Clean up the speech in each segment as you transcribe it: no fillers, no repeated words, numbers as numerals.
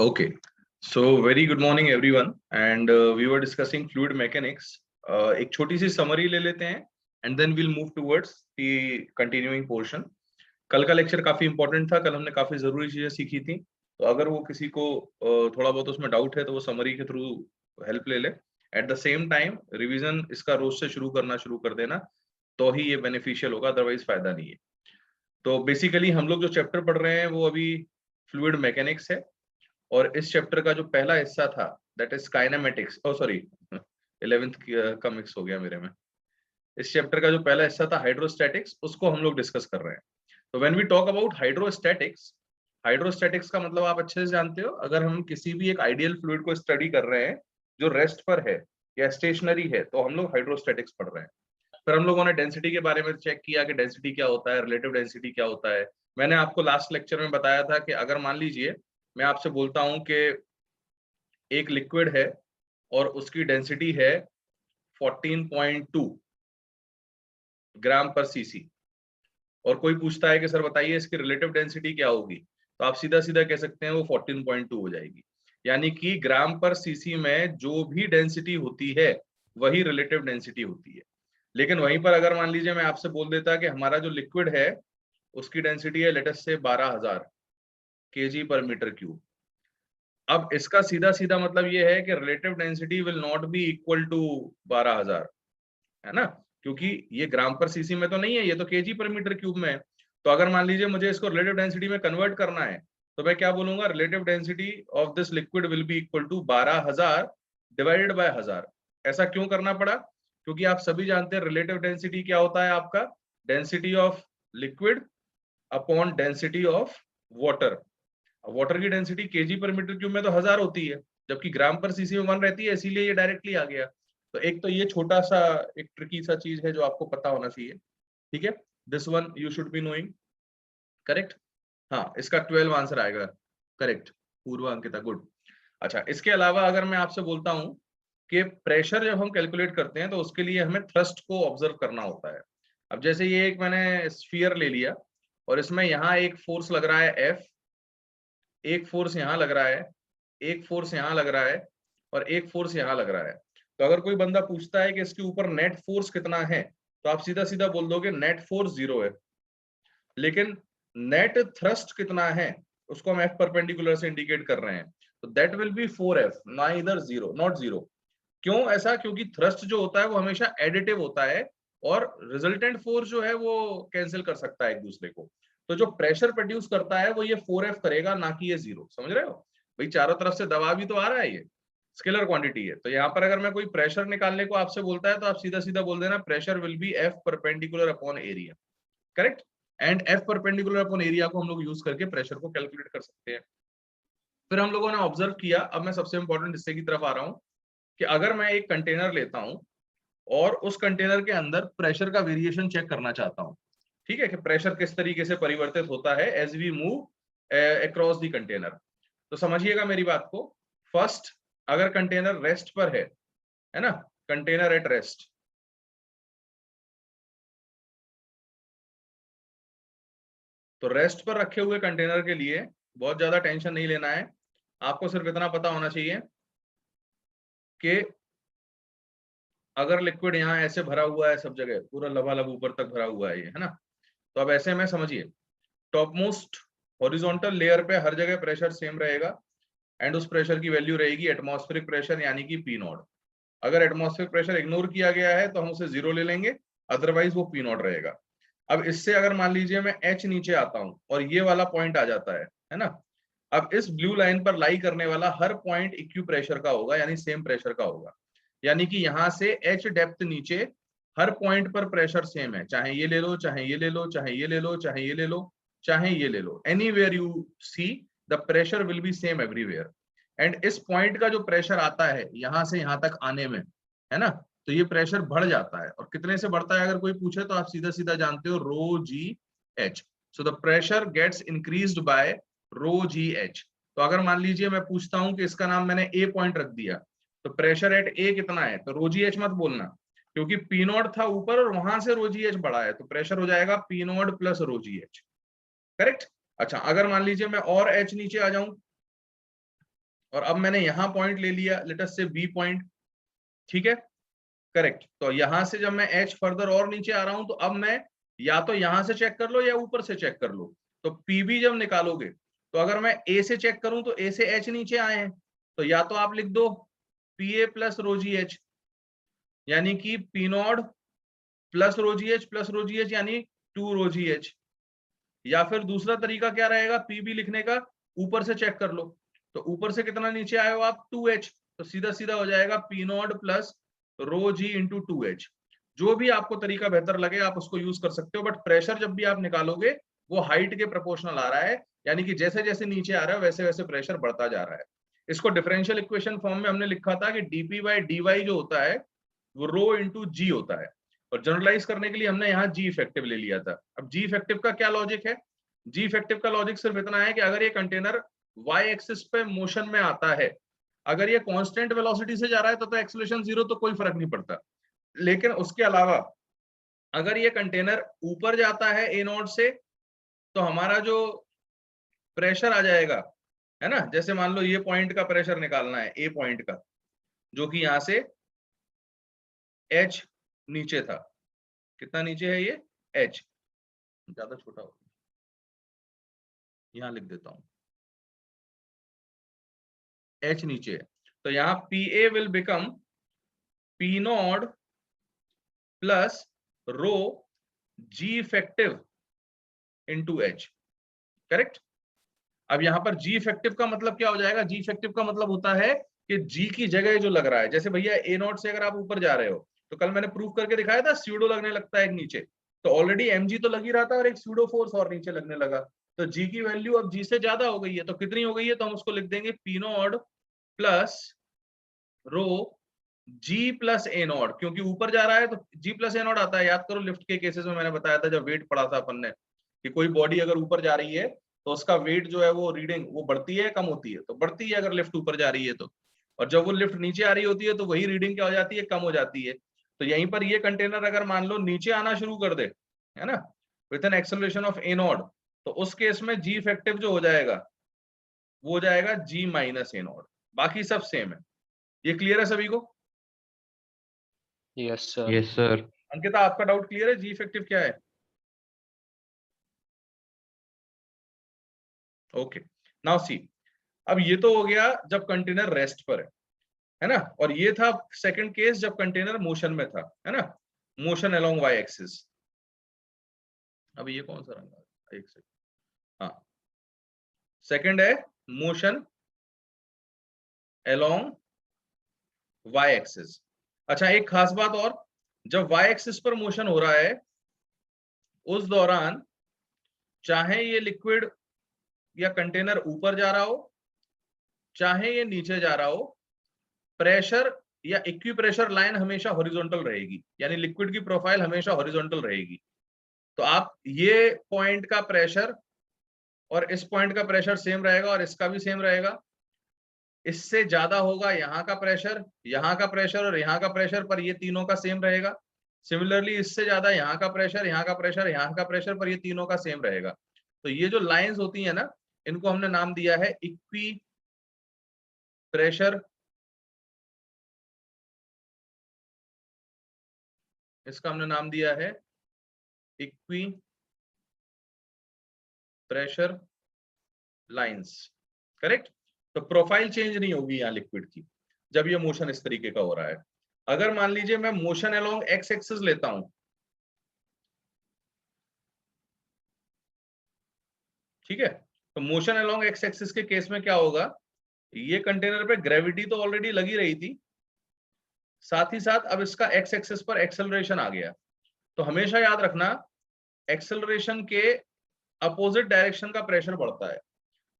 Okay, so very good morning everyone, and we were discussing fluid mechanics. एक छोटी सी summary ले लेते हैं and then we'll move towards the continuing portion. कल का लेक्चर काफी इंपॉर्टेंट था, कल हमने काफी जरूरी चीजें सीखी थी, तो अगर वो किसी को थोड़ा बहुत उसमें डाउट है तो वो समरी के थ्रू हेल्प ले ले। At the same time revision इसका रोज से शुरू कर देना, तो ही ये बेनिफिशियल होगा, अदरवाइज फायदा नहीं है। तो बेसिकली हम लोग जो चैप्टर पढ़ रहे हैं वो अभी फ्लूइड मैकेनिक्स है, और इस चैप्टर का जो पहला हिस्सा था that is kinematics, oh sorry 11th का मिक्स हो गया मेरे में। इस चैप्टर का जो पहला हिस्सा था हाइड्रोस्टैटिक्स, उसको हम लोग डिस्कस कर रहे हैं। तो when we talk about hydrostatics, hydrostatics का मतलब आप अच्छे से जानते हो, अगर हम किसी भी एक आइडियल फ्लूइड को स्टडी कर रहे हैं जो रेस्ट पर है या स्टेशनरी है, तो हम लोग हाइड्रोस्टैटिक्स पढ़ रहे हैं। फिर हम लोगों ने डेंसिटी के बारे में चेक किया कि डेंसिटी क्या होता है, रिलेटिव डेंसिटी क्या होता है। मैंने आपको लास्ट लेक्चर में बताया था कि अगर मान लीजिए मैं आपसे बोलता हूं कि एक लिक्विड है और उसकी डेंसिटी है 14.2 ग्राम पर सीसी, और कोई पूछता है कि सर बताइए इसकी रिलेटिव डेंसिटी क्या होगी, तो आप सीधा सीधा कह सकते हैं वो 14.2 हो जाएगी। यानी कि ग्राम पर सीसी में जो भी डेंसिटी होती है वही रिलेटिव डेंसिटी होती है। लेकिन वहीं पर अगर मान लीजिए मैं आपसे बोल देता कि हमारा जो लिक्विड है उसकी डेंसिटी है लेट अस से 12,000 kg पर मीटर क्यूब, अब इसका सीधा सीधा मतलब ये है कि relative density will not be equal to 12,000, है ना, क्योंकि ये ग्राम पर सीसी में तो नहीं है, ये तो केजी पर मीटर क्यूब में है। तो अगर मान लीजिए मुझे इसको रिलेटिव डेंसिटी में कन्वर्ट करना है, तो मैं क्या बोलूंगा, relative density of this liquid will be equal to 12,000 divided by 1000। ऐसा क्यों करना पड़ा? क्योंकि आप सभी जानते हैं रिलेटिव डेंसिटी क्या होता है, आपका density of liquid upon density of water. Water की डेंसिटी केजी पर मीटर क्यूब में तो 1000 होती है, जबकि ग्राम पर सीसी में 1 रहती है, इसीलिए ये डायरेक्टली आ गया। तो एक तो ये छोटा सा एक ट्रिकी सा चीज है जो आपको पता होना चाहिए, ठीक है। This one you should be knowing, correct. हाँ, इसका 12 आंसर आएगा, करेक्ट पूर्व अंकिता, गुड। अच्छा, इसके अलावा अगर मैं आपसे बोलता हूं कि प्रेशर जब हम कैलकुलेट करते हैं तो उसके लिए हमें थ्रस्ट को ऑब्जर्व करना होता है। अब जैसे ये एक मैंने स्फीयर ले लिया और इसमें यहाँ एक फोर्स लग रहा है एफ, एक फोर्स यहाँ लग रहा है, एक फोर्स यहाँ लग रहा है, और एक फोर्स यहाँ लग रहा है। तो अगर कोई बंदा पूछता है कि इसके ऊपर नेट फोर्स कितना है, तो आप सीधा सीधा बोल दोगे नेट फोर्स 0 है। लेकिन नेट थ्रस्ट कितना है उसको हम एफ परपेंडिकुलर से इंडिकेट कर रहे हैं, तो दैट विल बी 4F, ना इधर 0 नॉट 0। क्यों ऐसा? क्योंकि थ्रस्ट जो होता है वो हमेशा एडिटिव होता है, और रिजल्टेंट फोर्स जो है वो कैंसिल कर सकता है एक दूसरे को। तो जो प्रेशर प्रोड्यूस करता है वो ये 4F करेगा, ना कि ये 0। समझ रहे हो भाई? चारों तरफ से दबाव भी तो आ रहा है, ये स्केलर क्वांटिटी है। तो यहाँ पर अगर मैं कोई प्रेशर निकालने को आपसे बोलता है तो आप सीधा सीधा बोल देना pressure will B F perpendicular upon area, correct. And F perpendicular upon area को हम लोग यूज करके प्रेशर को कैलकुलेट कर सकते हैं। फिर हम लोगों ने ऑब्जर्व किया, अब मैं सबसे इंपॉर्टेंट हिस्से की तरफ आ रहा हूं, कि अगर मैं एक कंटेनर लेता हूं और उस कंटेनर के अंदर प्रेशर का वेरिएशन चेक करना चाहता हूं, ठीक है, कि प्रेशर किस तरीके से परिवर्तित होता है as we move across the container. तो समझिएगा मेरी बात को। फर्स्ट, अगर कंटेनर रेस्ट पर है ना, कंटेनर एट रेस्ट, तो रेस्ट पर रखे हुए कंटेनर के लिए बहुत ज्यादा टेंशन नहीं लेना है। आपको सिर्फ इतना पता होना चाहिए कि अगर लिक्विड यहाँ ऐसे भरा हुआ है, सब जगह पूरा लबालब ऊपर तक भरा हुआ है ये, है ना, तो अब ऐसे में समझिए टॉप मोस्ट हॉरिजॉन्टल लेयर पे हर जगह प्रेशर सेम रहेगा, एंड उस प्रेशर की वैल्यू रहेगी एटमॉस्फेरिक प्रेशर, यानी कि पी नॉट। अगर एटमॉस्फेरिक प्रेशर इग्नोर किया गया है तो हम उसे 0 ले लेंगे, अदरवाइज वो पी नॉट रहेगा। अब इससे अगर मान लीजिए मैं एच नीचे आता हूं और ये वाला पॉइंट आ जाता है ना, अब इस ब्लू लाइन पर लाई करने वाला हर पॉइंट इक्यू प्रेशर का होगा, यानी सेम प्रेशर का होगा। यानी कि यहां से एच डेप्थ नीचे हर पॉइंट पर प्रेशर सेम है, चाहे ये ले लो, चाहे ये ले लो, चाहे ये ले लो, चाहे ये ले लो, चाहे ये ले लो, anywhere you see the pressure will be same everywhere. And इस पॉइंट का जो प्रेशर आता है यहां से यहां तक आने में, है ना, तो ये प्रेशर बढ़ जाता है। और कितने से बढ़ता है अगर कोई पूछे तो आप सीधा सीधा जानते हो, rho G H. So the pressure gets increased by rho G H. तो अगर मान लीजिए मैं पूछता हूं कि इसका नाम मैंने ए पॉइंट रख दिया, तो प्रेशर एट ए कितना है, तो रो जी एच मत बोलना, क्योंकि पी नॉट था ऊपर और वहां से रो जी एच बढ़ा है, तो प्रेशर हो जाएगा P naught plus rho G H, correct. अच्छा, अगर मान लीजिए मैं और एच नीचे आ जाऊं, और अब मैंने यहां पॉइंट ले लिया, लेट अस से बी पॉइंट, ठीक है, करेक्ट। तो यहां से जब मैं एच फर्दर और नीचे आ रहा हूं तो अब मैं या तो यहां से चेक कर लो या ऊपर से चेक कर लो। तो पीबी जब निकालोगे तो अगर मैं ए से चेक करूं तो ए से एच नीचे आए हैं, तो या तो आप लिख दो P A plus rho G H, यानी कि P naught plus rho G H plus rho G H यानी 2 रो जी एच, या फिर दूसरा तरीका क्या रहेगा पीबी लिखने का, ऊपर से चेक कर लो। तो ऊपर से कितना नीचे आए हो आप 2h, तो सीधा सीधा हो जाएगा P naught plus rho G into 2h। जो भी आपको तरीका बेहतर लगे आप उसको यूज कर सकते हो, बट प्रेशर जब भी आप निकालोगे वो हाइट के प्रोपोर्शनल आ रहा है, यानी कि जैसे जैसे नीचे आ रहा है वैसे वैसे प्रेशर बढ़ता जा रहा है। इसको डिफरेंशियल इक्वेशन फॉर्म में हमने लिखा था कि डीपी बाई डी वाई जो होता है वो रो इंटू जी होता है, और जनरलाइज करने के लिए हमने यहाँ जी इफेक्टिव ले लिया था। अब जी इफेक्टिव का क्या लॉजिक है, जी इफेक्टिव का लॉजिक सिर्फ इतना है कि अगर ये कंटेनर वाई एक्सिस पे मोशन में आता है, अगर ये कांस्टेंट वेलोसिटी से जा रहा है तो एक्सेलरेशन जीरो, तो कोई फर्क नहीं पड़ता। लेकिन उसके अलावा अगर ये कंटेनर ऊपर जाता है ए नॉट से, तो हमारा जो प्रेशर आ जाएगा, है ना, जैसे मान लो ये पॉइंट का प्रेशर निकालना है ए पॉइंट का, जो कि यहां से एच नीचे था, कितना नीचे है ये एच, ज्यादा छोटा हो, यहां लिख देता हूं एच नीचे है, तो यहाँ P A will become P naught plus rho G effective into H, correct. अब यहाँ पर जी इफेक्टिव का मतलब क्या हो जाएगा, जी इफेक्टिव का मतलब होता है कि जी की जगह जो लग रहा है, जैसे भैया ए नॉट से अगर आप ऊपर जा रहे हो तो कल मैंने प्रूफ करके दिखाया था स्यूडो लगने लगता है एक नीचे, तो ऑलरेडी एम जी तो लग ही रहा था और एक स्यूडो फोर्स और नीचे लगने लगा, तो जी की वैल्यू अब जी से ज्यादा हो गई है, तो कितनी हो गई है, तो हम उसको लिख देंगे P naught plus rho G plus A naught, क्योंकि ऊपर जा रहा है तो जी प्लस ए नॉट आता है। याद करो लिफ्ट के केसेस में मैंने बताया था जब वेट पढ़ा था अपन ने, कि कोई बॉडी अगर ऊपर जा रही है तो उसका वेट जो है वो रीडिंग वो बढ़ती है कम होती है, तो बढ़ती है अगर लिफ्ट ऊपर जा रही है तो, और जब वो लिफ्ट नीचे आ रही होती है तो वही रीडिंग क्या हो जाती है, कम हो जाती है। तो यहीं पर ये कंटेनर अगर मान लो नीचे आना शुरू कर दे, है ना, with an acceleration of A not, तो उस केस में जी इफेक्टिव जो हो जाएगा वो हो जाएगा जी माइनस ए नॉट, बाकी सब सेम है। ये क्लियर है सभी को? Yes sir. Yes sir. Ankita आपका डाउट क्लियर है, जी इफेक्टिव क्या है? ओके, नाउ सी, अब ये तो हो गया जब कंटेनर रेस्ट पर है ना, और ये था सेकंड केस जब कंटेनर मोशन में था, है ना, मोशन अलोंग वाई एक्सिस। अब ये कौन सा रंग है, एक सेकंड, हाँ, सेकंड है मोशन अलोंग वाई एक्सिस। अच्छा एक खास बात और, जब वाई एक्सिस पर मोशन हो रहा है उस दौरान चाहे ये लिक्विड या कंटेनर ऊपर जा रहा हो चाहे ये नीचे जा रहा हो, प्रेशर या इक्वी प्रेशर लाइन हमेशा हॉरिजॉन्टल रहेगी, यानी लिक्विड की प्रोफाइल हमेशा हॉरिजॉन्टल रहेगी। तो आप ये पॉइंट का प्रेशर और इस पॉइंट का प्रेशर सेम रहेगा और इसका भी सेम रहेगा, इससे ज्यादा होगा यहाँ का प्रेशर, यहाँ का प्रेशर और यहाँ का प्रेशर, पर ये तीनों का सेम रहेगा। सिमिलरली इससे ज्यादा यहाँ का प्रेशर, यहाँ का प्रेशर, यहाँ का प्रेशर, पर ये तीनों का सेम रहेगा। तो ये जो लाइंस होती है ना, इनको हमने नाम दिया है इक्वी प्रेशर, इसका हमने नाम दिया है इक्वी प्रेशर लाइंस, करेक्ट। तो प्रोफाइल चेंज नहीं होगी यहाँ लिक्विड की जब ये मोशन इस तरीके का हो रहा है। अगर मान लीजिए मैं मोशन अलोंग एक्स एक्सिस लेता हूं, ठीक है, तो मोशन अलोंग एक्स एक्सिस के केस में क्या होगा, ये कंटेनर पे ग्रेविटी तो ऑलरेडी लगी रही थी, साथ ही साथ अब इसका एक्स एक्सिस पर एक्सेलरेशन आ गया। तो हमेशा याद रखना एक्सेलरेशन के अपोजिट डायरेक्शन का प्रेशर बढ़ता है।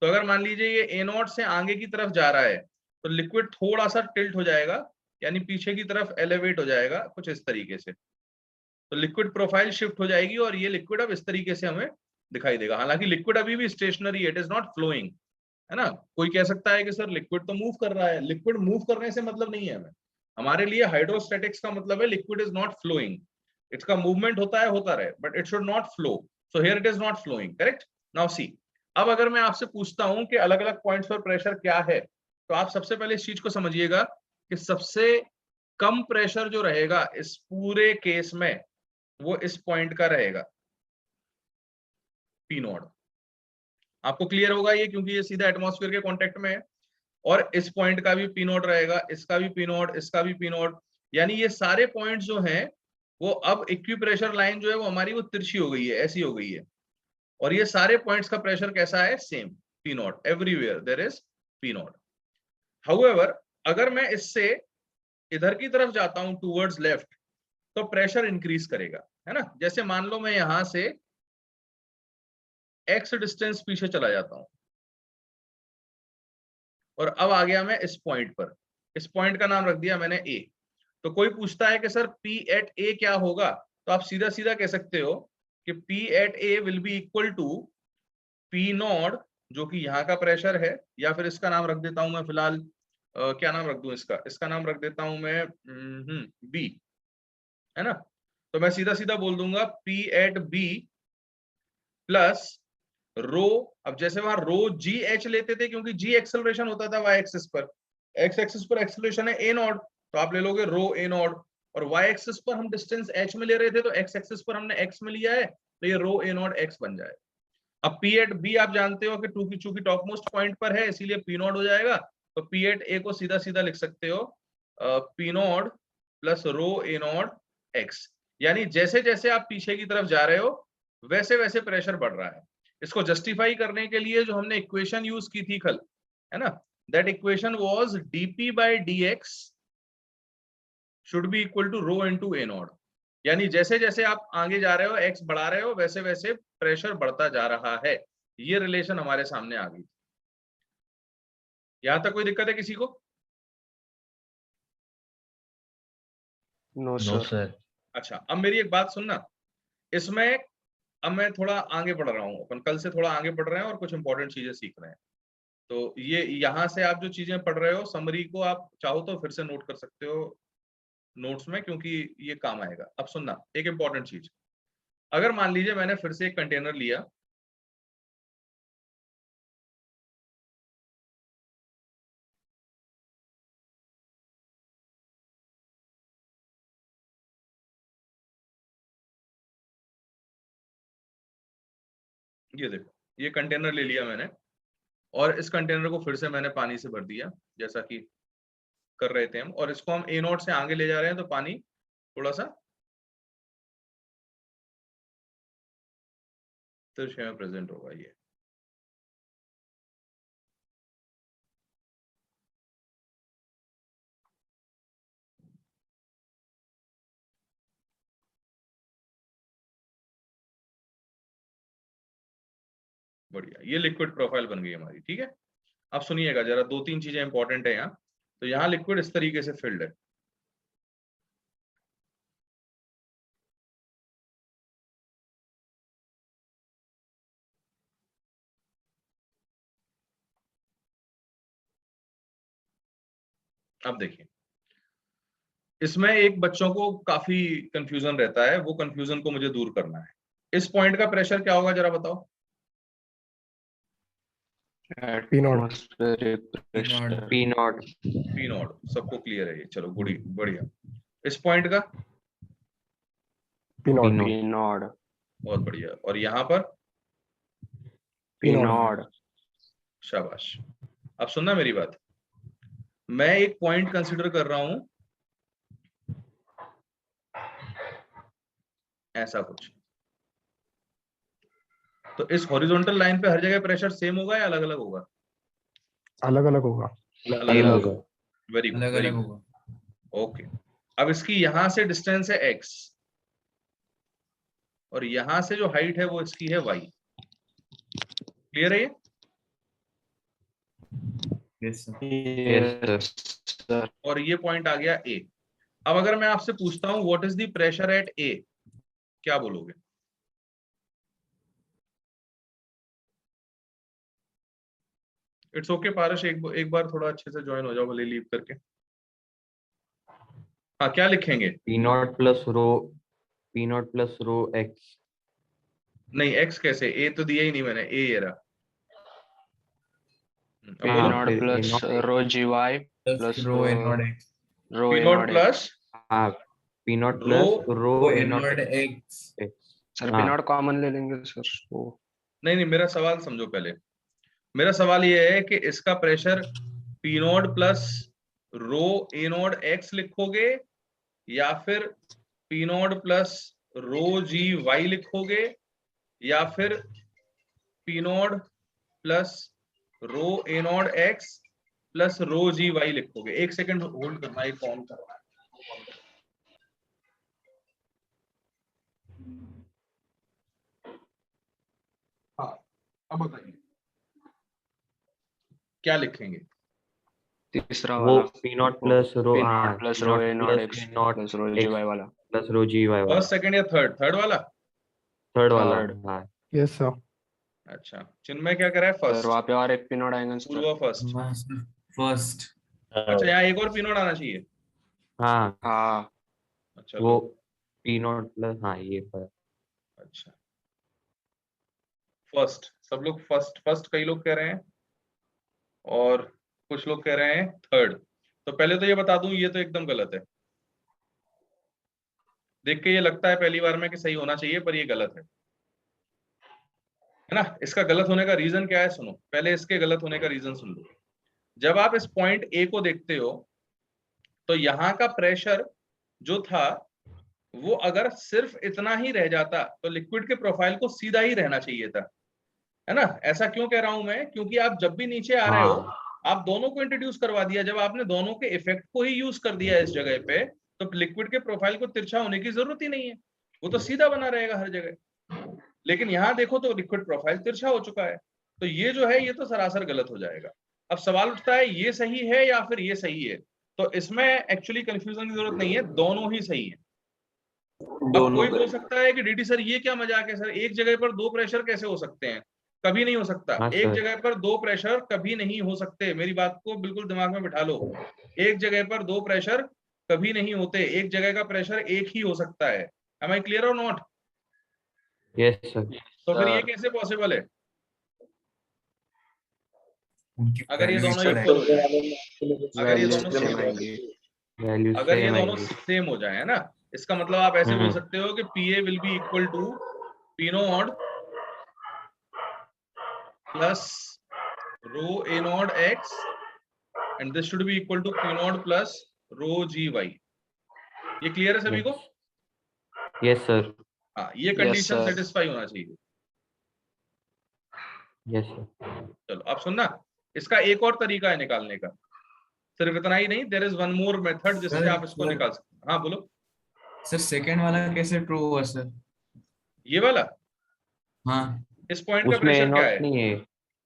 तो अगर मान लीजिए ये ए नॉट से आगे की तरफ जा रहा है तो लिक्विड थोड़ा सा टिल्ट हो जाएगा, यानी पीछे की तरफ एलिवेट हो जाएगा कुछ इस तरीके से, तो लिक्विड प्रोफाइल शिफ्ट हो जाएगी और ये लिक्विड अब इस तरीके से हमें दिखाई देगा। हालांकि लिक्विड अभी भी स्टेशनरी है, इट इज नॉट फ्लोइंग, है ना। कोई कह सकता है कि सर लिक्विड तो मूव कर रहा है, लिक्विड मूव करने से मतलब नहीं है हमें, हमारे लिए हाइड्रोस्टैटिक्स का मतलब है लिक्विड इज नॉट फ्लोइंग, इसका मूवमेंट होता है होता रहे but it should not flow, so here it is not flowing, correct. Now see, अब अगर मैं आपसे पूछता हूं कि अलग अलग पॉइंट्स पर प्रेशर क्या है, तो आप सबसे पहले इस चीज को समझिएगा कि सबसे कम प्रेशर जो रहेगा इस पूरे केस में वो इस पॉइंट का रहेगा पी नॉट। आपको क्लियर होगा ये, क्योंकि ये सीधा एटमॉस्फेयर के कांटेक्ट में है। और इस पॉइंट का भी पी नॉट रहेगा, इसका भी पी नॉट, इसका भी पी नॉट, यानी ये सारे पॉइंट्स जो हैं वो अब इक्विप्रेशर लाइन जो है वो हमारी वो तिरछी हो गई है, ऐसी हो गई है। और ये सारे पॉइंट्स का प्रेशर कैसा है? Same, P naught, everywhere there is P naught. However अगर मैं इससे इधर की तरफ जाता हूं टूवर्ड्स लेफ्ट, तो प्रेशर इंक्रीज करेगा, है ना। जैसे मान लो मैं यहां से x डिस्टेंस पीछे चला जाता हूं और अब आ गया मैं इस पॉइंट पर। इस पॉइंट का नाम रख दिया मैंने a। तो कोई पूछता है कि सर P at A क्या होगा, तो आप सीधा सीधा कह सकते हो कि P at A will be equal to P naught, जो कि यहाँ का प्रेशर है, या फिर इसका नाम रख देता हूं मैं फिलहाल, क्या नाम रख दूं इसका नाम रख देता हूं मैं B, है ना। तो मैं सीधा सीधा बोल दूंगा P at B प्लस रो। अब जैसे वहां रो जी एच लेते थे, क्योंकि जी एक्सेलरेशन होता था वाई एक्सिस पर, एक्स एक्सिस पर एक्सेलरेशन है ए नॉट, तो आप ले लोगे रो ए नॉट। और वाई एक्सिस पर हम डिस्टेंस एच में ले रहे थे, तो एक्स एक्सिस पर हमने एक्स में लिया है, तो ये रो ए नॉट एक्स बन जाए। अब पी एट बी आप जानते हो कि टू की चूंकि टॉप मोस्ट पॉइंट पर है, इसीलिए पी नॉट हो जाएगा। तो पी एट ए को सीधा सीधा लिख सकते हो P naught plus rho A naught x. यानी जैसे जैसे आप पीछे की तरफ जा रहे हो वैसे वैसे प्रेशर बढ़ रहा है। इसको जस्टिफाई करने के लिए जो हमने इक्वेशन यूज की थी कल, है ना, that equation was dp by dx should be equal to rho into A naught. यानी जैसे जैसे आप आगे जा रहे हो, एक्स बढ़ा रहे हो, वैसे वैसे प्रेशर बढ़ता जा रहा है। ये रिलेशन हमारे सामने आ गई। यहां तक कोई दिक्कत है किसी को? No sir. अच्छा, अब मेरी एक बात सुनना। इसमें अब मैं थोड़ा आगे बढ़ रहा हूँ, अपन कल से थोड़ा आगे बढ़ रहे हैं और कुछ इंपॉर्टेंट चीजें सीख रहे हैं। तो ये यहाँ से आप जो चीजें पढ़ रहे हो, समरी को आप चाहो तो फिर से नोट कर सकते हो नोट्स में, क्योंकि ये काम आएगा। अब सुनना एक इंपॉर्टेंट चीज। अगर मान लीजिए मैंने फिर से एक कंटेनर लिया, ये देखो ये कंटेनर ले लिया मैंने, और इस कंटेनर को फिर से मैंने पानी से भर दिया जैसा कि कर रहे थे हम, और इसको हम ए नॉट से आगे ले जा रहे हैं, तो पानी थोड़ा सा तिरछे में प्रेजेंट होगा ये। बढ़िया, ये लिक्विड प्रोफाइल बन गई हमारी, ठीक है। अब सुनिएगा जरा, दो तीन चीजें इंपॉर्टेंट है यहाँ। तो यहाँ लिक्विड इस तरीके से फिल्ड है, अब देखिए इसमें एक बच्चों को काफी कंफ्यूजन रहता है, वो कंफ्यूजन को मुझे दूर करना है। इस पॉइंट का प्रेशर क्या होगा जरा बताओ? P not. P not. P not, सबको क्लियर है ये? चलो बढ़िया। इस पॉइंट का पी नॉट। P not. बहुत बढ़िया। और यहाँ पर पी नॉट। नॉट। शाबाश। अब सुनना मेरी बात, मैं एक पॉइंट कंसिडर कर रहा हूं ऐसा कुछ। तो इस हॉरिजॉन्टल लाइन पे हर जगह प्रेशर सेम होगा या अलग अलग होगा? अलग अलग होगा। अलग अलग होगा। वेरी गुड, अलग वेरी अलग गुड। होगा। ओके, अब इसकी यहां से डिस्टेंस है x, और यहां से जो हाइट है वो इसकी है y। क्लियर है ये? Yes sir. Yes sir. और ये पॉइंट आ गया a। अब अगर मैं आपसे पूछता हूं what is the pressure eight a, क्या बोलोगे? इट्स ओके पारस, एक बार थोड़ा अच्छे से ज्वाइन हो जाओ भले लीव करके। हाँ, क्या लिखेंगे? पी नॉट प्लस रो एक्स। नहीं, x कैसे? a तो दिया ही नहीं मैंने, a ये रहा। अब P बोलो naught फिर plus A naught rho gy plus rho a naught x. rho P a naught naught x. plus हाँ P naught Rho plus rho Rho A a naught naught x. x. Sir हाँ P naught common ले लेंगे sir वो नहीं, मेरा सवाल समझो पहले। मेरा सवाल ये है कि इसका pressure P naught plus rho A naught X लिखोगे या फिर P naught plus rho G Y लिखोगे या फिर P naught plus rho A naught X plus rho G Y लिखोगे। एक सेकंड होल्ड करना, एक ऑन करना है। हाँ, अब बताइए क्या लिखेंगे? तीसरा वो वाला P naught plus rho P हाँ naught plus P rho naught a naught plus x A naught plus rho x gy वाला plus rho g y वाला फर्स्ट, सेकंड या थर्ड? थर्ड वाला। थर्ड वाला थर्ड हाँ यस सर अच्छा, चिन्मय क्या करा है? Sir first. वहाँ पे और एक P naught आएगा सर पूर्व फर्स्ट। हाँ सर first. अच्छा, यहाँ एक और P नॉट आना चाहिए। हाँ हाँ अच्छा वो लो। P naught plus हाँ ये पर अच्छा, फर्स्ट, सब लोग फर्स्ट फर्स्ट, कई लोग कह रहे हैं और कुछ लोग कह रहे हैं थर्ड। तो पहले तो ये बता दूं, ये तो एकदम गलत है। देख के ये लगता है पहली बार में कि सही होना चाहिए, पर ये गलत है ना। इसका गलत होने का रीजन क्या है सुनो, पहले इसके गलत होने का रीजन सुन लो। जब आप इस पॉइंट ए को देखते हो तो यहाँ का प्रेशर जो था वो अगर सिर्फ इतना ही रह जाता तो लिक्विड के प्रोफाइल को सीधा ही रहना चाहिए था, है ना। ऐसा क्यों कह रहा हूं मैं? क्योंकि आप जब भी नीचे आ रहे हो हाँ आप दोनों को इंट्रोड्यूस करवा दिया। जब आपने दोनों के इफेक्ट को ही यूज कर दिया इस जगह पे, तो लिक्विड के प्रोफाइल को तिरछा होने की जरूरत ही नहीं है, वो तो सीधा बना रहेगा हर जगह। लेकिन यहाँ देखो तो लिक्विड प्रोफाइल तिरछा हो चुका है, तो ये जो है ये तो सरासर गलत हो जाएगा। अब सवाल उठता है ये सही है या फिर ये सही है। तो इसमें एक्चुअली कंफ्यूजन की जरूरत नहीं है, दोनों ही सही है। अब कोई बोल सकता है कि डीटी सर ये क्या मजाक है सर, एक जगह पर दो प्रेशर कैसे हो सकते हैं? कभी नहीं हो सकता। हाँ एक सर जगह पर दो प्रेशर कभी नहीं हो सकते, मेरी बात को बिल्कुल दिमाग में बिठा लो। एक जगह पर दो प्रेशर कभी नहीं होते, एक जगह का प्रेशर एक ही हो सकता है। एम आई क्लियर और नॉट? यस सर तो फिर ये सर कैसे पॉसिबल है उनकी अगर ये वैल्यू दोनों इक्वल है. इक्वल हो जाए? अगर ये वैल्यू दोनों सेम सेम हो आएंगी जाए, वैल्यू अगर ये सेम दोनों आएंगी सेम हो जाए, है ना, इसका मतलब आप ऐसे बोल सकते हो कि P A will be equal to P naught plus rho A naught X and this should be equal to P naught plus rho G Y. ये क्लियर है सभी को? यस सर हाँ, ये Yes, कंडीशन sir. सेटिस्फाई होना चाहिए। Yes sir चलो अब सुनना, इसका एक और तरीका है निकालने का, सिर्फ इतना ही नहीं, there is one more method जिससे आप इसको सर निकाल सकते हैं। हाँ बोलो। सर सेकंड वाला कैसे ट्रू हुआ सर? ये वाला, हाँ इस पॉइंट का उसमें A प्रेशर क्या naught है? नहीं है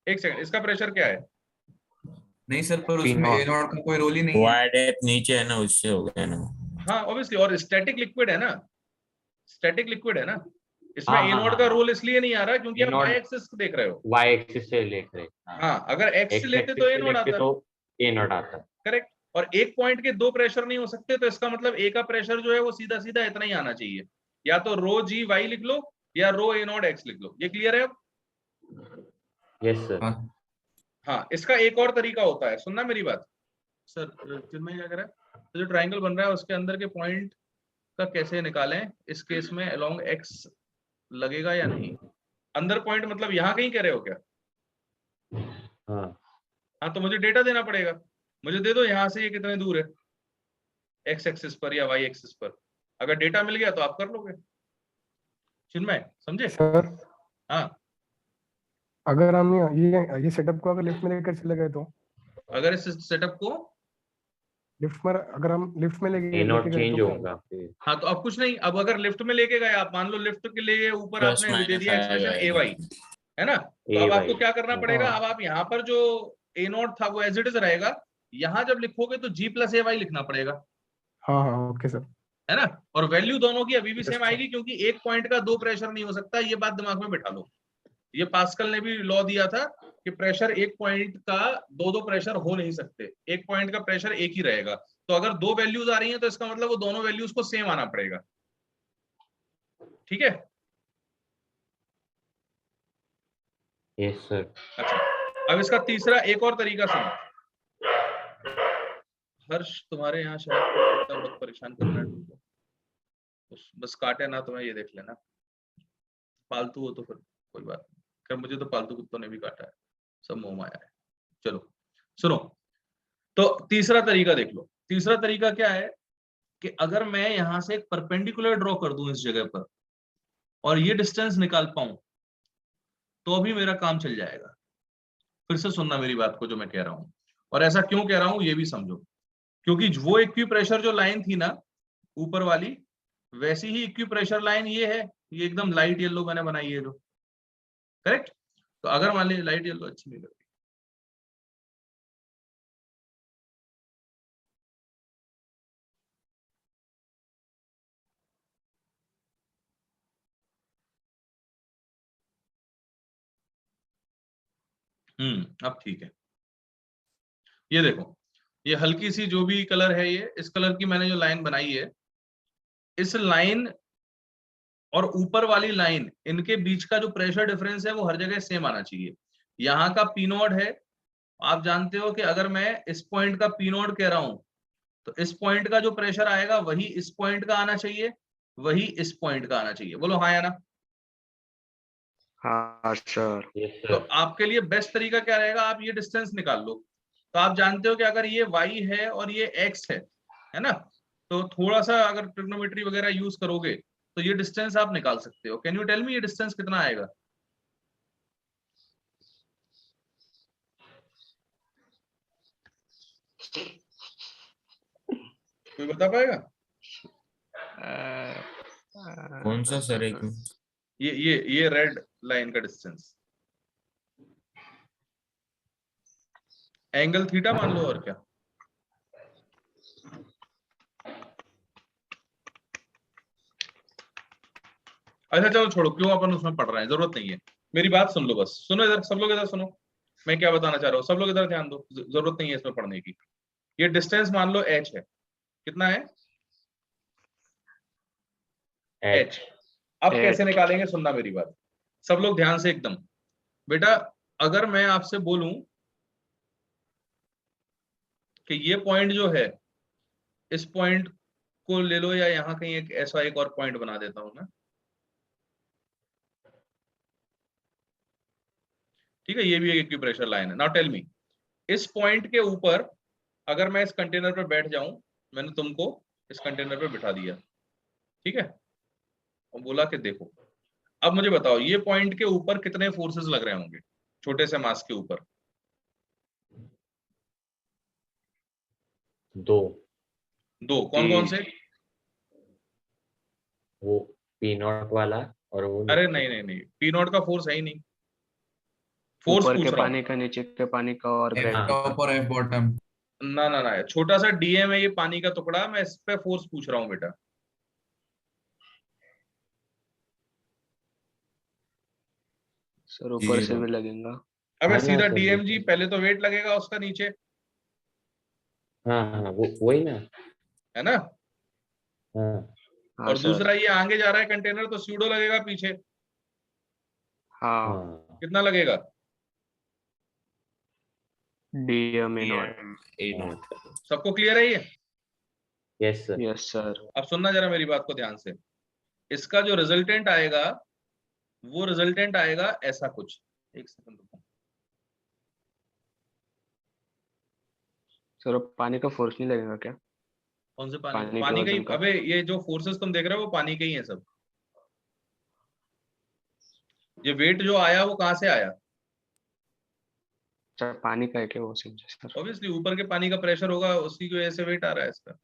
एक सेकंड, इसका प्रेशर क्या है? नहीं सर, पर P उसमें ए naught नॉट का कोई रोल ही नहीं है. वाई डेप्थ नीचे है ना, उससे हो गया ना. हाँ ऑब्वियसली, और स्टैटिक लिक्विड है ना, स्टैटिक लिक्विड है ना, इसमें हाँ ए हाँ नॉट हाँ का हाँ रोल इसलिए नहीं आ रहा क्योंकि A आप naught वाई एक्सिस देख रहे हो। y एक्सिस से लेख रहे हाँ हाँ, अगर एक्स से x लेते तो एक्सिस ए से नॉट लेके आता। तो A naught आता करेक्ट। और एक पॉइंट के दो प्रेशर नहीं हो सकते, तो इसका मतलब ए का प्रेशर जो है वो सीधा सीधा इतना ही आना चाहिए, या तो रो जी वाई लिख लो या रो ए नॉट एक्स लिख लो। ये क्लियर है अब? यस सर हाँ हाँ, इसका एक और तरीका होता है, सुनना मेरी बात। सर चिन्मय क्या कर रहा है? तो जो ट्रायंगल बन रहा है उसके अंदर के पॉइंट का कैसे निकालें इस केस में, अलोंग एक्स लगेगा या नहीं? अंदर पॉइंट मतलब यहाँ कहीं कह रहे हो क्या? हाँ हाँ, तो मुझे डेटा देना पड़ेगा, मुझे दे दो यहाँ से ये कितने दूर है एक्स एक्सिस पर या वाई एक्सिस पर। अगर डेटा मिल गया तो आप कर लोगे। चिन्मय समझे? सर हाँ, अगर हम ये सेटअप को अगर लिफ्ट में लेकर चले गए तो अगर इस सेटअप को लिफ्ट में अगर हम लिफ्ट में A लेके naught गए चेंज तो होगा फिर हाँ, तो अब कुछ नहीं, अब अगर लिफ्ट में लेके गए आप, मान लो लिफ्ट के लिए ऊपर प्लस आपने दे माइनस दिया एक्सप्रेशन ए आएगा. वाई, है ना, तो A अब y आपको क्या करना हाँ पड़ेगा? हाँ अब आप यहाँ पर जो ए नॉट था वो एज इट इज रहेगा, यहाँ जब लिखोगे तो जी प्लस ए वाई लिखना पड़ेगा, हाँ हाँ ओके सर है ना। और वैल्यू दोनों की अभी भी यस सेम सर आएगी, क्योंकि एक पॉइंट का दो प्रेशर नहीं हो सकता, ये बात दिमाग में बिठा लो। ये पास्कल ने भी लॉ दिया था कि प्रेशर एक पॉइंट का दो दो प्रेशर हो नहीं सकते, एक पॉइंट का प्रेशर एक ही रहेगा। तो अगर दो वैल्यूज आ रही हैं तो इसका मतलब वो दोनों वैल्यूज को सेम आना पड़ेगा, ठीक है? यस सर अच्छा, अब इसका तीसरा एक और तरीका सुनो। हर्ष तुम्हारे यहाँ शायद इतना बहुत परेशान करना है तुमको, बस काटे ना तुम्हें, ये देख लेना। पालतू हो तो फिर कोई बात नहीं, खैर मुझे तो पालतू कुत्तों ने भी काटा है, सब मोह माया है। चलो सुनो, तो तीसरा तरीका देख लो। तीसरा तरीका क्या है कि अगर मैं यहां से एक परपेंडिकुलर ड्रॉ कर दूं इस जगह पर और ये डिस्टेंस निकाल पाऊं तो अभी मेरा काम चल जाएगा। फिर से सुनना मेरी बात को जो मैं कह रहा हूं, और ऐसा क्यों कह रहा हूं ये भी समझो। क्योंकि वो इक्विप्रेशर जो लाइन थी ना ऊपर वाली, वैसी ही इक्विप्रेशर लाइन ये है, ये एकदम लाइट येलो मैंने बनाई है जो, करेक्ट। तो अगर मान लीजिए लाइट येलो अच्छी नहीं लगती, अब ठीक है। ये देखो, ये हल्की सी जो भी कलर है, ये इस कलर की मैंने जो लाइन बनाई है, इस लाइन और ऊपर वाली लाइन, इनके बीच का जो प्रेशर डिफरेंस है वो हर जगह सेम आना चाहिए। यहाँ का पी नॉट है, आप जानते हो कि अगर मैं इस पॉइंट का पी नॉट कह रहा हूं तो इस पॉइंट का जो प्रेशर आएगा वही इस पॉइंट का आना चाहिए, वही इस पॉइंट का आना चाहिए। बोलो हाँ या ना। हाँ सर। यस तो सर। आपके लिए बेस्ट तरीका क्या रहेगा, आप ये डिस्टेंस निकाल लो। तो आप जानते हो कि अगर ये y है और ये x है ना, तो थोड़ा सा अगर ट्रिग्नोमेट्री वगैरह यूज करोगे तो ये डिस्टेंस आप निकाल सकते हो। कैन यू टेल मी ये डिस्टेंस कितना आएगा? कोई बता पाएगा? कौन सा सर एक मिनट? ये रेड लाइन का डिस्टेंस, एंगल थीटा मान लो, और क्या। अच्छा चलो छोड़ो, क्यों अपन उसमें पढ़ रहे हैं, जरूरत नहीं है। मेरी बात सुन लो, बस सुनो इधर, सब लोग इधर सुनो, मैं क्या बताना चाह रहा हूँ, सब लोग इधर ध्यान दो, जरूरत नहीं है इसमें पढ़ने की। ये डिस्टेंस मान लो h है, कितना है h। अब कैसे निकालेंगे, सुनना मेरी बात, सब लोग ध्यान से एकदम। बेटा अगर मैं आपसे बोलूं कि ये पॉइंट जो है, इस पॉइंट को ले लो, या यहां कहीं एक ऐसा एक और पॉइंट बना देता हूं मैं, ठीक है, ये भी एक इक्विप्रेशर लाइन है। नाउ टेल मी, इस पॉइंट के ऊपर अगर मैं इस कंटेनर पर बैठ जाऊं, मैंने तुमको इस कंटेनर पर बिठा दिया, ठीक है, और बोला कि देखो, अब मुझे बताओ ये पॉइंट के ऊपर कितने फोर्सेस लग रहे होंगे छोटे से मास के ऊपर? दो। दो, कौन कौन से? वो पी नॉट वाला और वो अरे नहीं नहीं नहीं, पी नॉट का फोर्स है ही नहीं, फोर्स ऊपर पूछ के रहा हूँ। पानी का, नीचे के पानी का और एफ ग्रेविटी टॉप का। और एफ बॉटम। ना ना ना, छोटा सा डीएम है ये पानी का टुकड़ा, मैं इस पे फोर्स पूछ रहा हूँ बेटा। सर ऊपर ये से लो। भी लगेगा। अबे हाँ ना सीधा सर, डीएम वो जी, तो- पहले तो वेट लगेगा उसका नीचे, हाँ हाँ, वो वही ना। है ना, हाँ हाँ और सर। दूसरा ये आगे जा रहा है कंटेनर, तो स्यूडो लगेगा पीछे, हाँ। हाँ कितना लगेगा? डीएम इन और। ए नॉट। सबको क्लियर है ये? Yes sir. Yes sir. अब सुनना जरा मेरी बात को ध्यान से, इसका जो रिजल्टेंट आएगा वो रिजल्टेंट आएगा ऐसा कुछ। एक सेकंड रुको, सर पानी का फोर्स नहीं लगेगा क्या? कौन से पानी? पानी के पानी का ही, वजन का। अबे ये जो फोर्सेस तुम देख रहे हो वो पानी के ही है सब। ये वेट जो आया वो कहां से आया? सर पानी का है क्या वो समझे सर? ऑब्वियसली ऊपर के पानी का प्रेशर होगा, उसी की वजह से वेट आ रहा है इसका,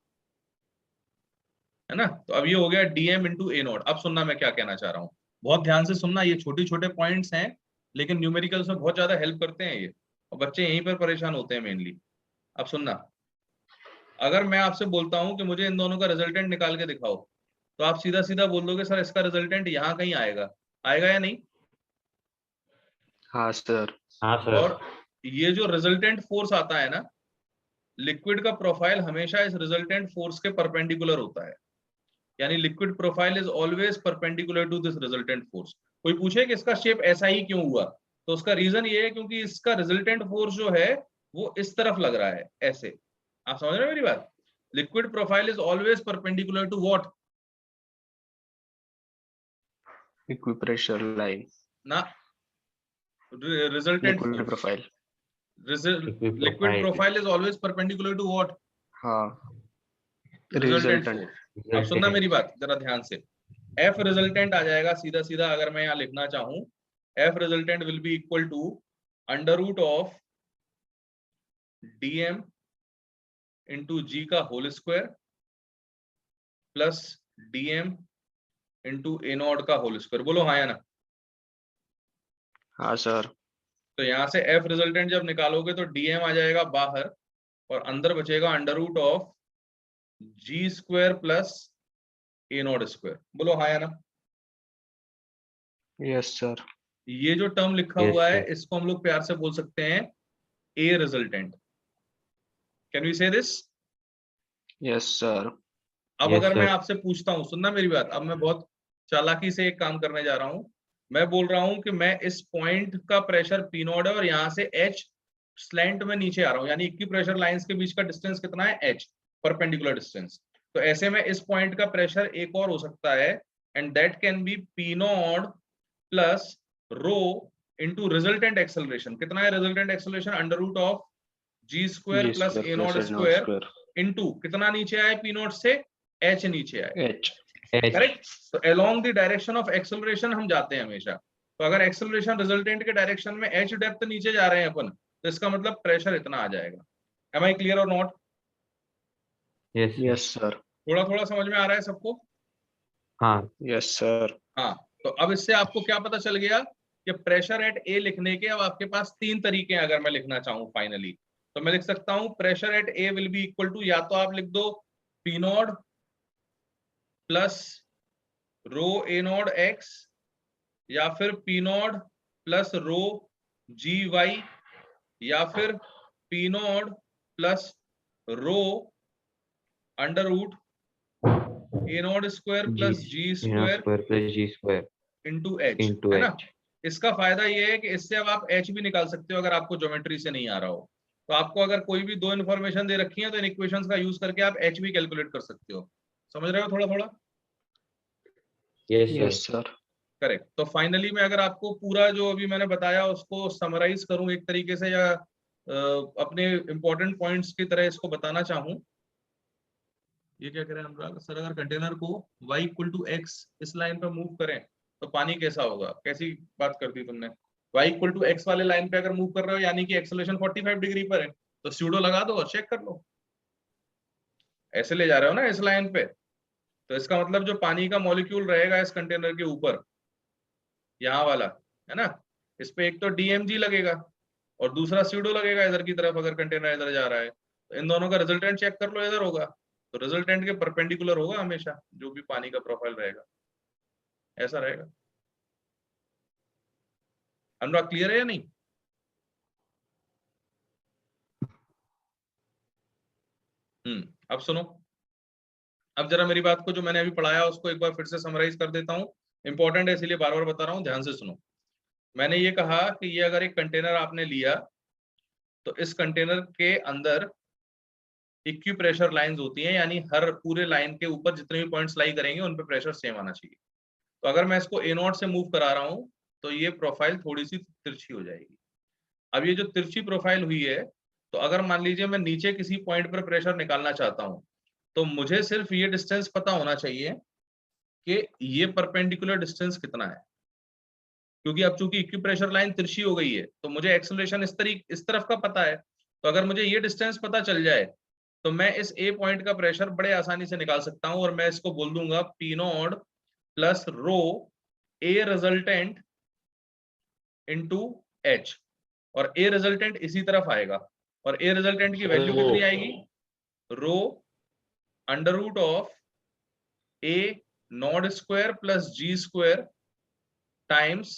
है ना। तो अब ये हो गया डीएम इंटू ए नॉट। अब सुनना मैं क्या कहना चाह रहा हूँ, बहुत ध्यान से सुनना, ये छोटे छोटे पॉइंट्स हैं लेकिन न्यूमेरिकल्स में बहुत ज्यादा हेल्प करते हैं ये, और बच्चे यहीं पर परेशान होते हैं मेनली। अब सुनना, अगर मैं आपसे बोलता हूँ कि मुझे इन दोनों का रिजल्टेंट निकाल के दिखाओ, तो आप सीधा सीधा बोल दोगे सर इसका रिजल्टेंट यहाँ कहीं आएगा, आएगा या नहीं? हाँ सर। हाँ सर। और ये जो रिजल्टेंट फोर्स आता है ना, लिक्विड का प्रोफाइल हमेशा इस रिजल्टेंट फोर्स के परपेंडिकुलर होता है, यानी liquid profile is always perpendicular to this resultant force. कोई पूछे कि इसका शेप ऐसा ही क्यों हुआ, तो उसका रीजन ये है क्योंकि इसका रिजल्टेंट फोर्स जो है वो इस तरफ लग रहा है, ऐसे। आप समझ रहे हो मेरी बात? Liquid profile is always perpendicular to what? Equipressure line, ना, resultant liquid profile. Liquid profile is always perpendicular to what? हाँ, रिजल्टेंट रिजल्टेंट। फोर्स। अब सुनना मेरी बात जरा ध्यान से। एफ रिजल्टेंट आ जाएगा सीधा सीधा, अगर मैं यहाँ लिखना चाहूं, F resultant will be equal to under root of dm into G का whole square plus dm into A naught का होल स्क्वायर। बोलो हाँ या ना? हाँ सर। तो यहाँ से एफ रिजल्टेंट जब निकालोगे तो dm आ जाएगा बाहर और अंदर बचेगा under root of G square plus A naught square. बोलो हाँ या ना? Yes sir. ये जो टर्म लिखा Yes, हुआ है sir. इसको हम लोग प्यार से बोल सकते हैं ए रिजल्टेंट। कैन वी से दिस? Yes sir. अब Yes, अगर मैं sir. आपसे पूछता हूँ, सुनना मेरी बात, अब मैं बहुत चालाकी से एक काम करने जा रहा हूँ। मैं बोल रहा हूँ कि मैं इस पॉइंट का प्रेशर पी नॉट है और यहाँ से एच स्लैंट में नीचे आ रहा हूँ, यानी इक्की प्रेशर लाइंस के बीच का डिस्टेंस कितना है? H, perpendicular distance. तो ऐसे में इस पॉइंट का प्रेशर एक और हो सकता है, and that can be P naught plus rho into resultant acceleration. कितना है resultant acceleration? Under root of G square plus A naught square into कितना नीचे आए पी नॉट से? एच नीचे आए। एच। करेक्ट? तो along the direction of acceleration हम जाते हैं हमेशा। तो अगर एक्सेलरेशन रिजल्टेंट के डायरेक्शन में एच डेप्थ नीचे जा रहे हैं अपन, तो इसका मतलब प्रेशर इतना आ जाएगा। एम आई क्लियर और नॉट? Yes. Yes sir. थोड़ा थोड़ा समझ में आ रहा है सबको? हाँ. Yes sir. हाँ, तो अब इससे आपको क्या पता चल गया कि प्रेशर एट ए लिखने के अब आपके पास तीन तरीके हैं। अगर मैं लिखना चाहूं फाइनली, तो मैं लिख सकता हूं pressure at A will be equal to, या तो आप लिख दो P naught plus rho A naught X, या फिर P naught plus rho G Y, या फिर P naught plus rho under root A naught square plus G square square plus G square into H, into है ना? H. इसका फायदा ये है कि इससे अब आप एच भी निकाल सकते हो अगर आपको ज्योमेट्री से नहीं आ रहा हो। तो आपको अगर कोई भी दो इन्फॉर्मेशन दे रखी है तो इन इक्वेशंस का यूज करके आप एच भी कैलकुलेट कर सकते हो। समझ रहे हो थोड़ा थोड़ा? Yes, sir. Yes sir. Correct. तो फाइनली मैं अगर आपको पूरा जो अभी मैंने बताया उसको समराइज करूं एक तरीके से, या अपने इंपॉर्टेंट पॉइंट्स की तरह इसको बताना चाहूं, ये क्या कह रहे हैं अनुराग सर? अगर कंटेनर को y इक्वल टू एक्स इस लाइन पर मूव करें तो पानी कैसा होगा? कैसी बात कर दी तुमने? y इक्वल टू एक्स वाले लाइन पे अगर मूव कर रहे हो यानी कि एक्सेलरेशन 45 डिग्री पर है, तो स्यूडो लगा दो और चेक कर लो। ऐसे ले जा रहे हो ना इस लाइन पे, तो इसका मतलब जो पानी का मॉलिक्यूल रहेगा इस कंटेनर के ऊपर, यहाँ वाला, है ना, इस पे एक तो डीएमजी लगेगा और दूसरा स्यूडो लगेगा इधर की तरफ, अगर कंटेनर इधर जा रहा है। तो इन दोनों का रिजल्टेंट चेक कर लो, इधर होगा तो रिजल्टेंट के परपेंडिकुलर होगा हमेशा जो भी पानी का प्रोफाइल रहेगा, ऐसा रहेगा। अनुराग क्लियर है या नहीं? अब सुनो, अब जरा मेरी बात को जो मैंने अभी पढ़ाया उसको एक बार फिर से समराइज कर देता हूँ। इंपॉर्टेंट है इसलिए बार बार बता रहा हूँ, ध्यान से सुनो। मैंने ये कहा कि ये अगर एक कंटेनर आपने लिया तो इस कंटेनर के अंदर इक्वी प्रेशर लाइंस होती हैं, यानी हर पूरे लाइन के ऊपर जितने भी पॉइंट्स लाई करेंगे उन पे प्रेशर सेम आना चाहिए। तो अगर मैं इसको ए नॉट से मूव करा रहा हूँ तो ये प्रोफाइल थोड़ी सी तिरछी हो जाएगी। अब ये जो तिरछी प्रोफाइल हुई है, तो अगर मान लीजिए मैं नीचे किसी पॉइंट पर प्रेशर निकालना चाहता हूँ, तो मुझे सिर्फ ये डिस्टेंस पता होना चाहिए कि ये परपेंडिकुलर डिस्टेंस कितना है, क्योंकि अब चूंकि इक्वी प्रेशर लाइन तिरछी हो गई है तो मुझे एक्सेलरेशन इस तरफ का पता है। तो अगर मुझे ये डिस्टेंस पता चल जाए तो मैं इस ए पॉइंट का प्रेशर बड़े आसानी से निकाल सकता हूं, और मैं इसको बोल दूंगा पी नॉट प्लस रो ए रिजल्टेंट इंटू एच, और ए रिजल्टेंट इसी तरफ आएगा, और ए रिजल्टेंट की वैल्यू कितनी आएगी? Rho under root of A naught square plus G square times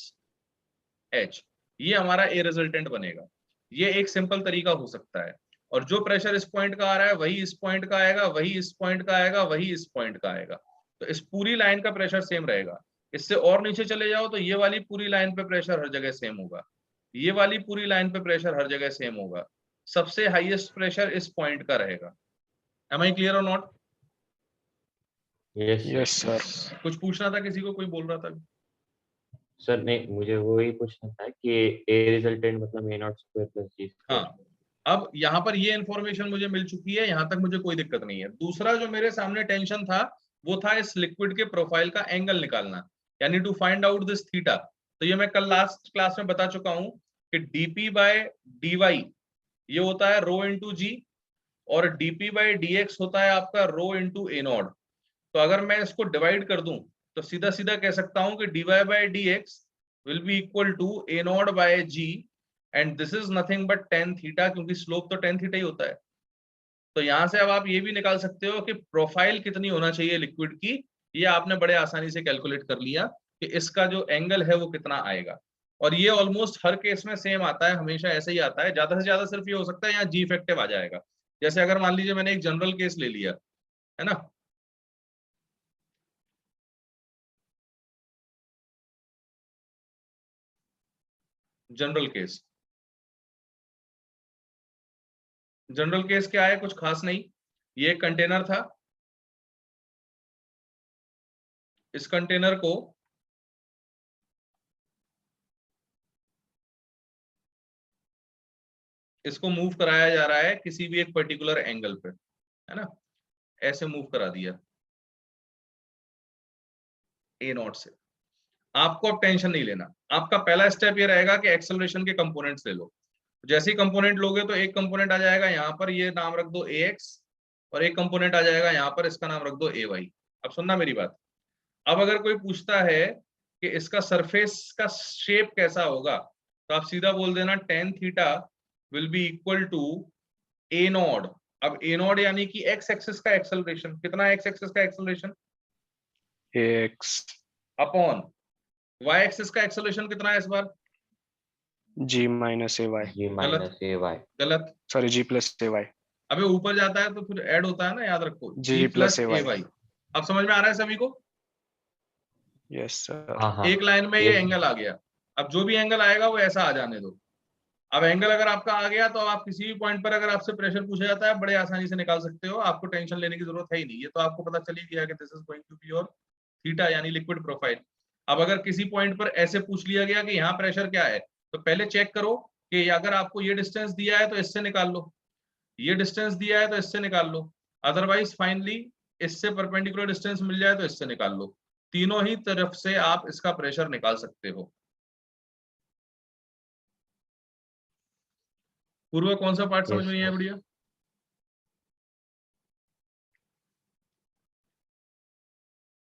H. ये हमारा ए रिजल्टेंट बनेगा। ये एक सिंपल तरीका हो सकता है, और जो प्रेशर इस पॉइंट का आ रहा है वही इस पॉइंट का आएगा, वही इस पॉइंट का आएगा, वही इस पॉइंट का आएगा। तो इस पूरी लाइन का प्रेशर सेम रहेगा। इससे और नीचे चले जाओ तो ये वाली पूरी लाइन पे प्रेशर हर जगह सेम होगा। ये वाली पूरी लाइन पे प्रेशर हर जगह सेम होगा, सबसे हाईएस्ट प्रेशर इस पॉइंट का रहेगा। एम आई क्लियर और नॉट? Yes Yes, sir. कुछ पूछना था किसी को? कोई बोल रहा था? सर नहीं, मुझे वही पूछना था कि ए रिजल्टेंट मतलब A naught square plus G square. हाँ, अब यहाँ पर ये इन्फॉर्मेशन मुझे मिल चुकी है, यहाँ तक मुझे कोई दिक्कत नहीं है। दूसरा जो मेरे सामने टेंशन था वो था इस लिक्विड के प्रोफाइल का एंगल निकालना, यानी to find out this theta. तो ये मैं कल लास्ट क्लास में बता चुका हूँ कि dp बाय dy ये होता है रो इंटू जी, और dp बाय dx होता है आपका रो इंटू ए नॉट। तो अगर मैं इसको डिवाइड कर दूं तो सीधा सीधा कह सकता हूं कि dy by dx will be equal to A naught by G, and this is nothing but tan theta, क्योंकि स्लोप तो tan थीटा ही होता है। तो यहां से अब आप ये भी निकाल सकते हो कि प्रोफाइल कितनी होना चाहिए लिक्विड की, ये आपने बड़े आसानी से कैलकुलेट कर लिया कि इसका जो एंगल है वो कितना आएगा। और ये ऑलमोस्ट हर केस में सेम आता है, हमेशा ऐसे ही आता है। ज्यादा से ज्यादा सिर्फ ये हो सकता है यहाँ जी इफेक्टिव आ जाएगा। जैसे अगर मान लीजिए मैंने एक जनरल केस ले लिया है ना, जनरल केस, जनरल केस क्या है, कुछ खास नहीं। ये एक कंटेनर था, इस कंटेनर को इसको मूव कराया जा रहा है किसी भी एक पर्टिकुलर एंगल पे, है ना, ऐसे मूव करा दिया ए नॉट से। आपको अब टेंशन नहीं लेना, आपका पहला स्टेप ये रहेगा कि एक्सेलरेशन के कंपोनेंट्स ले लो। जैसे ही कंपोनेंट लोगे तो एक कंपोनेंट आ जाएगा यहाँ पर, ये नाम रख दो ax, और एक कंपोनेंट आ जाएगा यहाँ पर, इसका नाम रख दो ay। अब सुनना मेरी बात, अब अगर कोई पूछता है कि इसका सरफेस का शेप कैसा होगा, तो आप सीधा बोल देना tan theta will be equal to A naught. अब ए नॉट यानी कि एक्स एक्सिस का एक्सेलरेशन, कितना एक्स एक्सिस का acceleration, Ax upon Y axis का एक्सेलरेशन कितना है इस बार, G minus AY. G minus A Y. गलत। Sorry, G plus AY. अबे ऊपर जाता है तो फिर ऐड होता है ना, याद रखो, G G plus plus AY. ए वाई। अब समझ में आ रहा है सभी को? Yes, sir. हाँ हाँ एक लाइन में ये Yes. एंगल आ गया। अब जो भी एंगल आएगा वो ऐसा आ जाने दो। अब एंगल अगर आपका आ गया तो आप किसी भी पॉइंट पर अगर आपसे प्रेशर पूछा जाता है बड़े आसानी से निकाल सकते हो, आपको टेंशन लेने की जरूरत है ही नहीं। ये तो आपको पता चल ही गया कि this is going to be your theta यानी लिक्विड प्रोफाइल। अब अगर किसी पॉइंट पर ऐसे पूछ लिया गया कि यहाँ प्रेशर क्या है, तो पहले चेक करो कि अगर आपको ये डिस्टेंस दिया है तो इससे निकाल लो, ये डिस्टेंस दिया है तो इससे निकाल लो, अदरवाइज फाइनली इससे परपेंडिकुलर डिस्टेंस मिल जाए तो इससे निकाल लो। तीनों ही तरफ से आप इसका प्रेशर निकाल सकते हो। पूर्व कौन सा पार्ट समझ में नहीं आया? बढ़िया,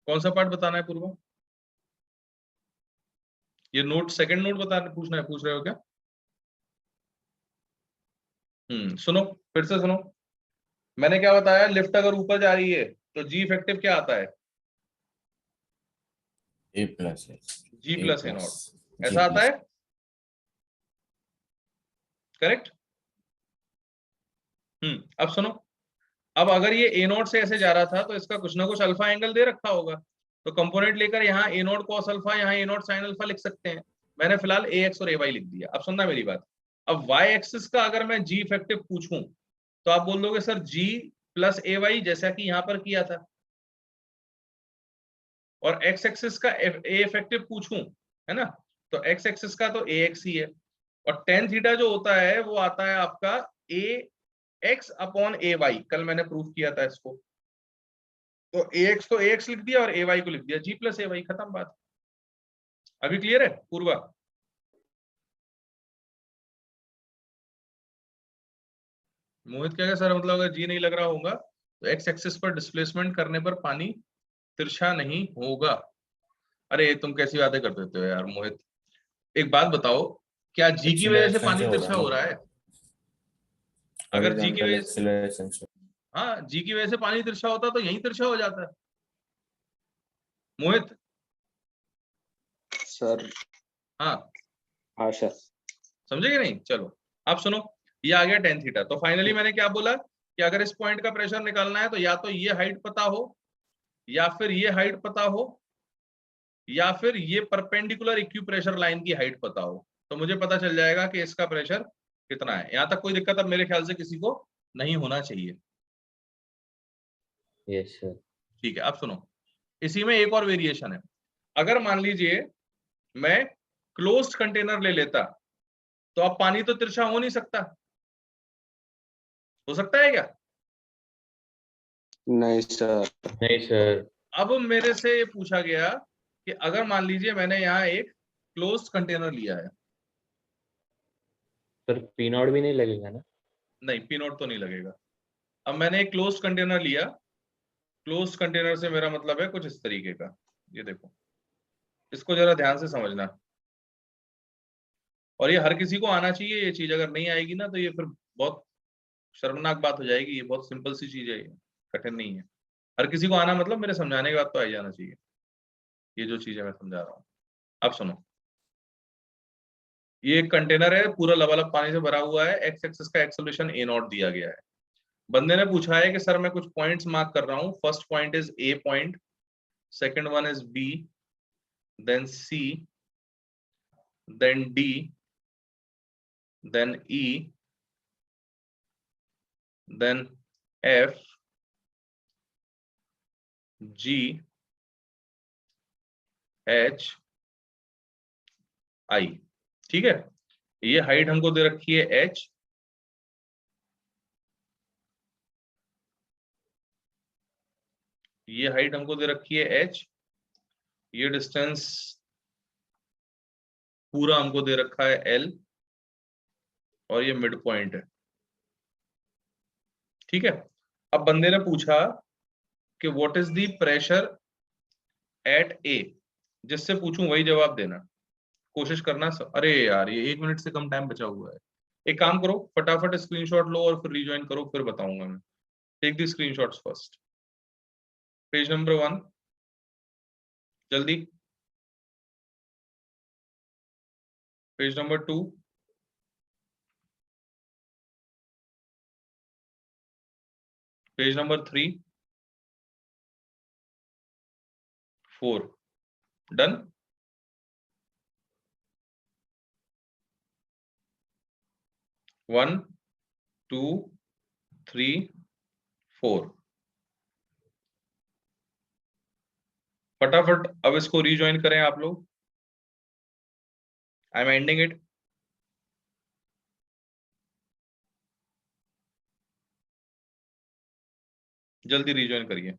कौन सा पार्ट बताना है पूर्व? ये नोट, सेकंड नोट बताना पूछना है, पूछ रहे हो क्या? सुनो, फिर से सुनो। मैंने क्या बताया, लिफ्ट अगर ऊपर जा रही है तो जी इफेक्टिव क्या आता है, A plus G plus A naught, ऐसा आता है, करेक्ट? अब सुनो, अब अगर ये ए नोट से ऐसे जा रहा था तो इसका कुछ ना कुछ अल्फा एंगल दे रखा होगा, तो कंपोनेंट लेकर यहाँ ए नोट कॉस अल्फा, यहाँ ए नोट साइन अल्फा लिख सकते हैं। मैंने फिलहाल ए एक्स और ए वाई लिख दिया। अब सुनना मेरी बात, अब वाई एक्सिस का अगर मैं जी इफेक्टिव पूछूं तो आप बोल दोगे सर जी प्लस ए वाई, जैसा कि यहाँ पर किया था। और एक्स एक्सिस का ए इफेक्टिव पूछूं, है ना, तो एक्स एक्सिस का तो ए एक्स ही है, और टेन थीटा जो होता है वो आता है आपका ए एक्स अपॉन ए वाई। कल मैंने प्रूफ किया था इसको, तो ए एक्स तो ए एक्स लिख दिया और ए वाई को लिख दिया जी प्लस ए वाई, खत्म बात। अभी क्लियर है पूर्वा? मोहित क्या सर, मतलब अगर जी नहीं लग रहा होगा तो एक्स एक्सिस पर डिस्प्लेसमेंट करने पर पानी तिरछा नहीं होगा। अरे तुम कैसी बातें कर देते हो यार मोहित। एक बात बताओ, क्या जी की वजह से पानी तिरछा हो रहा है? अगर जी की वजह से, हाँ जी की वजह से पानी तिरछा होता तो यहीं तिरछा हो जाता है। मोहित सर, हाँ हाँ सर। समझे कि नहीं? चलो अब सुनो, ये आ गया टेन थीटा। तो फाइनली मैंने क्या बोला कि अगर इस पॉइंट का प्रेशर निकालना है तो या तो ये हाइट पता हो, या फिर ये हाइट पता हो, या फिर ये परपेंडिकुलर इक्विप्रेशर लाइन की हाइट पता हो। तो मुझे पता चल जाएगा कि इसका प्रेशर कितना है। यहां तक कोई दिक्कत अब मेरे ख्याल से किसी को नहीं होना चाहिए। Yes sir. ठीक है, अब सुनो, इसी में एक और वेरिएशन है। अगर मान लीजिए मैं क्लोज्ड कंटेनर ले लेता, तो अब पानी तो तिरछा हो नहीं सकता, हो सकता है क्या? नहीं सर। नहीं सर। अब मेरे से ये पूछा गया कि अगर मान लीजिए मैंने यहाँ एक क्लोज्ड कंटेनर लिया है। सर पी नॉट भी नहीं लगेगा ना? नहीं, पी नोट तो नहीं लगेगा। अब मैंने एक क्लोज्ड कंटेनर लिया, क्लोज्ड कंटेनर से मेरा मतलब है कुछ इस तरीके का, ये देखो, इसको जरा ध्यान से समझना। और ये हर किसी को आना चाहिए ये चीज, अगर नहीं आएगी ना तो ये फिर बहुत शर्मनाक बात हो जाएगी। ये बहुत सिंपल सी चीज है, ये कठिन नहीं है। हर किसी को आना मतलब मेरे समझाने के बाद तो आ ही जाना चाहिए, ये जो चीज है मैं समझा रहा हूँ। अब सुनो, ये एक कंटेनर है, पूरा लबालब पानी से भरा हुआ है, एक्स एक्सिस का एक्सेलरेशन ए नॉट दिया गया है। बंदे ने पूछा है कि सर मैं कुछ पॉइंट्स मार्क कर रहा हूँ, first point is A point, second one is B, then C, then D, then E, then F, G, H, I. ठीक है, ये हाइट हमको दे रखी है h, ये हाइट हमको दे रखी है h, ये डिस्टेंस पूरा हमको दे रखा है l, और ये मिड पॉइंट है। ठीक है, अब बंदे ने पूछा कि what is the pressure at A, जिससे पूछूं वही जवाब देना, कोशिश करना। अरे यार, ये 1 मिनट से कम टाइम बचा हुआ है। एक काम करो, फटाफट स्क्रीनशॉट लो और फिर रिज्वाइन करो, फिर बताऊंगा मैं। Take the screenshots first. Page number 1, जल्दी। Page number 2, page number 3, 4, done. One, two, three, 4। फटाफट अब इसको रिज्वाइन करें आप लोग। I am ending it. जल्दी रिज्वाइन करिए।